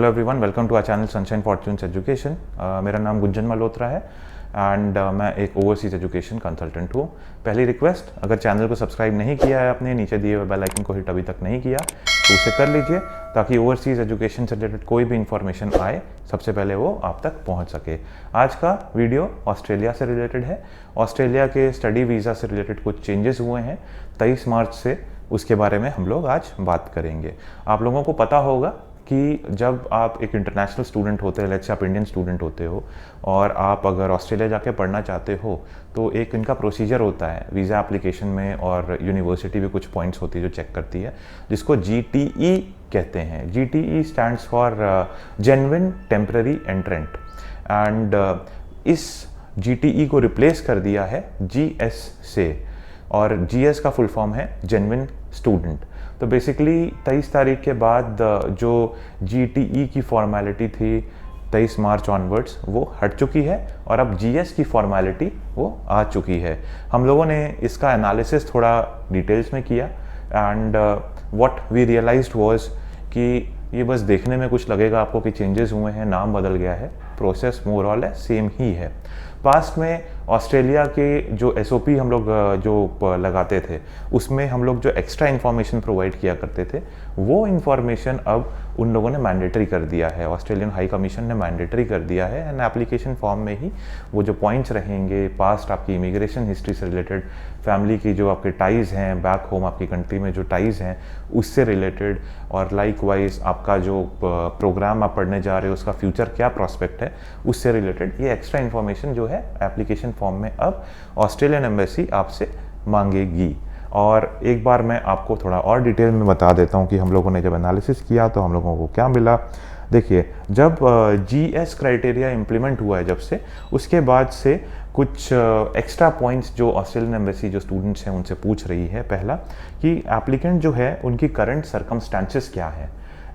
Hello everyone, welcome to our channel sunshine fortunes education. मेरा नाम गुंजन मल्होत्रा है एंड मैं एक ओवरसीज़ एजुकेशन कंसल्टेंट हूँ। पहली रिक्वेस्ट, अगर चैनल को सब्सक्राइब नहीं किया है आपने, नीचे दिए हुए बेल आइकन को हिट अभी तक नहीं किया तो उसे कर लीजिए ताकि ओवरसीज़ एजुकेशन से रिलेटेड कोई भी इंफॉर्मेशन आए सबसे पहले वो आप तक पहुँच सके। आज का वीडियो ऑस्ट्रेलिया से रिलेटेड है। ऑस्ट्रेलिया के स्टडी वीज़ा से रिलेटेड कुछ चेंजेस हुए हैं 23 मार्च से, उसके बारे में हम लोग आज बात करेंगे। आप लोगों को पता होगा कि जब आप एक इंटरनेशनल स्टूडेंट होते हैं, लेट्स से आप इंडियन स्टूडेंट होते हो और आप अगर ऑस्ट्रेलिया जाके पढ़ना चाहते हो तो एक इनका प्रोसीजर होता है वीज़ा एप्लीकेशन में, और यूनिवर्सिटी भी कुछ पॉइंट्स होती है जो चेक करती है, जिसको GTE कहते हैं। GTE stands for genuine temporary एंट्रेंट and इस GTE को रिप्लेस कर दिया है GS से, और GS का फुल फॉर्म है जेन्युइन स्टूडेंट। तो बेसिकली 23 तारीख के बाद जो GTE की फॉर्मेलिटी थी 23 मार्च ऑनवर्ड्स वो हट चुकी है और अब GS की फॉर्मेलिटी वो आ चुकी है। हम लोगों ने इसका एनालिसिस थोड़ा डिटेल्स में किया and what we realised was कि ये बस देखने में कुछ लगेगा आपको कि चेंजेस हुए हैं, नाम बदल गया है, प्रोसेस मोर ऑल है सेम ही है। पास्ट में ऑस्ट्रेलिया के जो SOP हम लोग जो लगाते थे उसमें हम लोग जो एक्स्ट्रा इन्फॉर्मेशन प्रोवाइड किया करते थे वो इन्फॉर्मेशन अब उन लोगों ने मैंडेटरी कर दिया है। ऑस्ट्रेलियन हाई कमीशन ने मैंडेटरी कर दिया है एंड एप्लीकेशन फॉर्म में ही वो जो पॉइंट्स रहेंगे, पास्ट आपकी इमिग्रेशन हिस्ट्री से रिलेटेड, फैमिली की जो आपके टाइज़ हैं बैक होम आपकी कंट्री में जो टाइज़ हैं उससे रिलेटेड, और लाइकवाइज आपका जो प्रोग्राम आप पढ़ने जा रहे हो उसका फ्यूचर क्या प्रॉस्पेक्ट है उससे रिलेटेड ये एक्स्ट्रा इन्फॉर्मेशन जो है एप्लीकेशन फॉर्म में अब ऑस्ट्रेलियन एम्बेसी आपसे मांगेगी। और एक बार मैं आपको थोड़ा और डिटेल में बता देता हूँ कि हम लोगों ने जब एनालिसिस किया तो हम लोगों को क्या मिला। देखिए, जब GS क्राइटेरिया इम्प्लीमेंट हुआ है जब से, उसके बाद से कुछ एक्स्ट्रा पॉइंट्स जो ऑस्ट्रेलियन एम्बेसी जो स्टूडेंट्स हैं उनसे पूछ रही है। पहला कि एप्लीकेंट जो है उनकी करंट सर्कमस्टांसेस क्या है,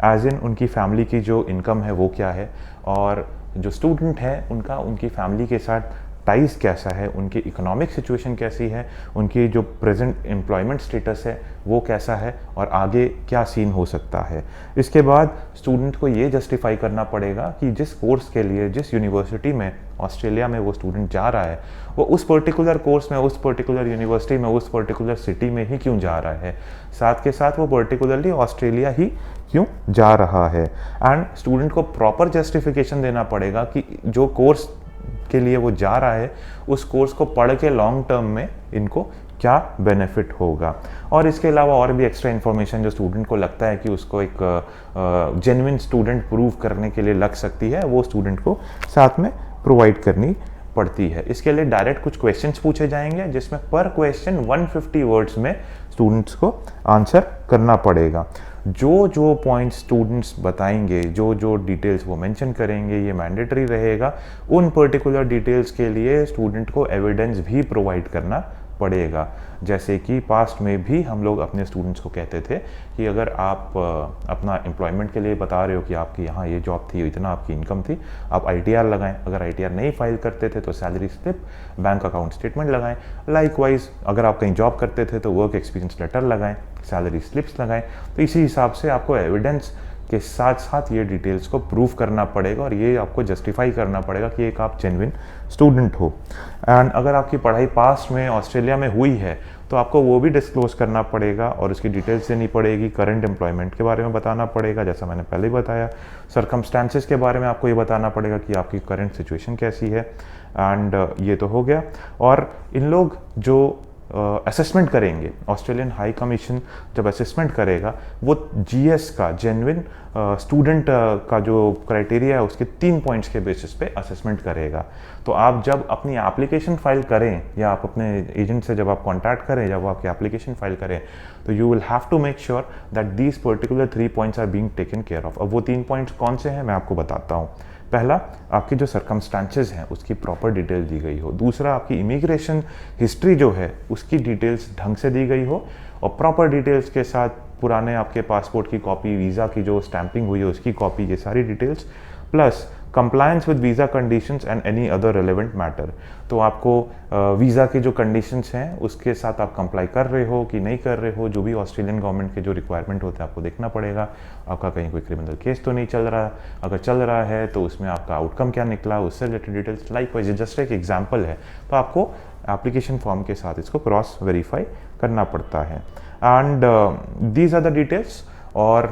एज इन उनकी फैमिली की जो इनकम है वो क्या है, और जो स्टूडेंट है उनका उनकी फैमिली के साथ टाइज कैसा है, उनकी इकोनॉमिक सिचुएशन कैसी है, उनकी जो प्रेजेंट एम्प्लॉयमेंट स्टेटस है वो कैसा है, और आगे क्या सीन हो सकता है। इसके बाद स्टूडेंट को ये जस्टिफाई करना पड़ेगा कि जिस कोर्स के लिए जिस यूनिवर्सिटी में ऑस्ट्रेलिया में वो स्टूडेंट जा रहा है वो उस पर्टिकुलर कोर्स में, उस पर्टिकुलर यूनिवर्सिटी में, उस पर्टिकुलर सिटी में ही क्यों जा रहा है, साथ के साथ वो पर्टिकुलरली ऑस्ट्रेलिया ही क्यों जा रहा है। एंड स्टूडेंट को प्रॉपर जस्टिफिकेशन देना पड़ेगा कि जो कोर्स के लिए वो जा रहा है उस कोर्स को पढ़ के लॉन्ग टर्म में इनको क्या बेनिफिट होगा। और इसके अलावा और भी एक्स्ट्रा इन्फॉर्मेशन जो स्टूडेंट को लगता है कि उसको एक जेन्युइन स्टूडेंट प्रूव करने के लिए लग सकती है वो स्टूडेंट को साथ में प्रोवाइड करनी पड़ती है। इसके लिए डायरेक्ट कुछ क्वेश्चंस पूछे जाएंगे जिसमें पर क्वेश्चन 150 वर्ड्स में स्टूडेंट्स को आंसर करना पड़ेगा। जो पॉइंट्स स्टूडेंट्स बताएंगे, जो डिटेल्स वो मेंशन करेंगे, ये मैंडेटरी रहेगा। उन पर्टिकुलर डिटेल्स के लिए स्टूडेंट को एविडेंस भी प्रोवाइड करना पड़ेगा। जैसे कि पास्ट में भी हम लोग अपने स्टूडेंट्स को कहते थे कि अगर आप अपना एम्प्लॉयमेंट के लिए बता रहे हो कि आपकी यहाँ ये जॉब थी, इतना आपकी इनकम थी, आप ITR लगाएं। अगर ITR नहीं फाइल करते थे तो salary slip, bank account statement लगाएं। लाइकवाइज अगर आप कहीं जॉब करते थे तो वर्क एक्सपीरियंस लेटर लगाएं, सैलरी स्लिप्स लगाएं। तो इसी हिसाब से आपको एविडेंस के साथ साथ ये डिटेल्स को प्रूव करना पड़ेगा और ये आपको जस्टिफाई करना पड़ेगा कि एक आप जेन्युइन स्टूडेंट हो। एंड अगर आपकी पढ़ाई पास्ट में ऑस्ट्रेलिया में हुई है तो आपको वो भी डिस्क्लोज करना पड़ेगा और उसकी डिटेल्स देनी पड़ेगी। करंट एम्प्लॉयमेंट के बारे में बताना पड़ेगा, जैसा मैंने पहले ही बताया। सर्कमस्टांसेस के बारे में आपको ये बताना पड़ेगा कि आपकी करंट सिचुएशन कैसी है। एंड ये तो हो गया। और इन लोग जो असेसमेंट करेंगे, ऑस्ट्रेलियन हाई कमीशन जब असेसमेंट करेगा वो GS का जेन्युइन स्टूडेंट का जो क्राइटेरिया है उसके 3 पॉइंट्स के बेसिस पे असेसमेंट करेगा। तो आप जब अपनी एप्लीकेशन फाइल करें या आप अपने एजेंट से जब आप कॉन्टैक्ट करें, जब वो आपकी एप्लीकेशन फाइल करें, तो you will have to make sure that these particular 3 points are being taken care of. अब वो 3 पॉइंट्स कौन से हैं मैं आपको बताता हूँ। पहला, आपकी जो सर्कमस्टांसेस हैं उसकी प्रॉपर डिटेल दी गई हो। दूसरा, आपकी इमिग्रेशन हिस्ट्री जो है उसकी डिटेल्स ढंग से दी गई हो और प्रॉपर डिटेल्स के साथ पुराने आपके पासपोर्ट की कॉपी, वीज़ा की जो स्टैंपिंग हुई है उसकी कॉपी, ये सारी details plus compliance with visa conditions and any other relevant matter. तो आपको वीज़ा के जो कंडीशंस हैं उसके साथ आप कंप्लाई कर रहे हो कि नहीं कर रहे हो, जो भी ऑस्ट्रेलियन गवर्नमेंट के जो रिक्वायरमेंट होते हैं आपको देखना पड़ेगा। आपका कहीं कोई क्रिमिनल केस तो नहीं चल रहा, अगर चल रहा है तो उसमें आपका आउटकम क्या निकला, उससे related details. Like wise just एक एग्जाम्पल है, तो आपको एप्लीकेशन फॉर्म के साथ इसको क्रॉस वेरीफाई करना पड़ता है। And these are the details. और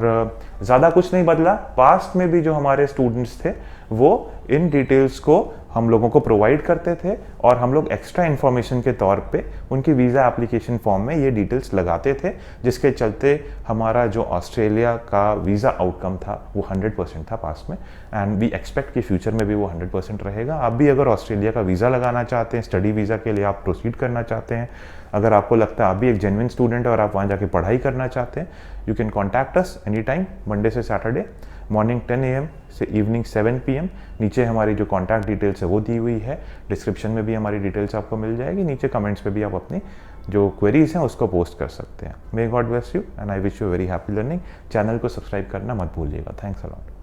ज़्यादा कुछ नहीं बदला। पास्ट में भी जो हमारे स्टूडेंट्स थे वो इन डिटेल्स को हम लोगों को प्रोवाइड करते थे और हम लोग एक्स्ट्रा इन्फॉर्मेशन के तौर पे उनकी वीज़ा एप्लीकेशन फॉर्म में ये डिटेल्स लगाते थे, जिसके चलते हमारा जो ऑस्ट्रेलिया का वीज़ा आउटकम था वो 100% था पास्ट में। एंड वी एक्सपेक्ट कि फ्यूचर में भी वो 100% रहेगा। आप भी अगर ऑस्ट्रेलिया का वीज़ा लगाना चाहते हैं, स्टडी वीज़ा के लिए आप प्रोसीड करना चाहते हैं, अगर आपको लगता है आप भी एक जेन्युइन स्टूडेंट है और आप वहाँ जाके पढ़ाई करना चाहते हैं, you can contact us any time, Monday से सैटरडे मॉर्निंग 10 AM से इवनिंग 7 PM। नीचे हमारी जो कॉन्टैक्ट डिटेल्स है वो दी हुई है, डिस्क्रिप्शन में भी हमारी डिटेल्स आपको मिल जाएगी, नीचे कमेंट्स पे भी आप अपनी जो क्वेरीज हैं उसको पोस्ट कर सकते हैं। May God bless you and I wish you very happy learning. Channel को सब्सक्राइब करना मत भूलिएगा। Thanks a lot.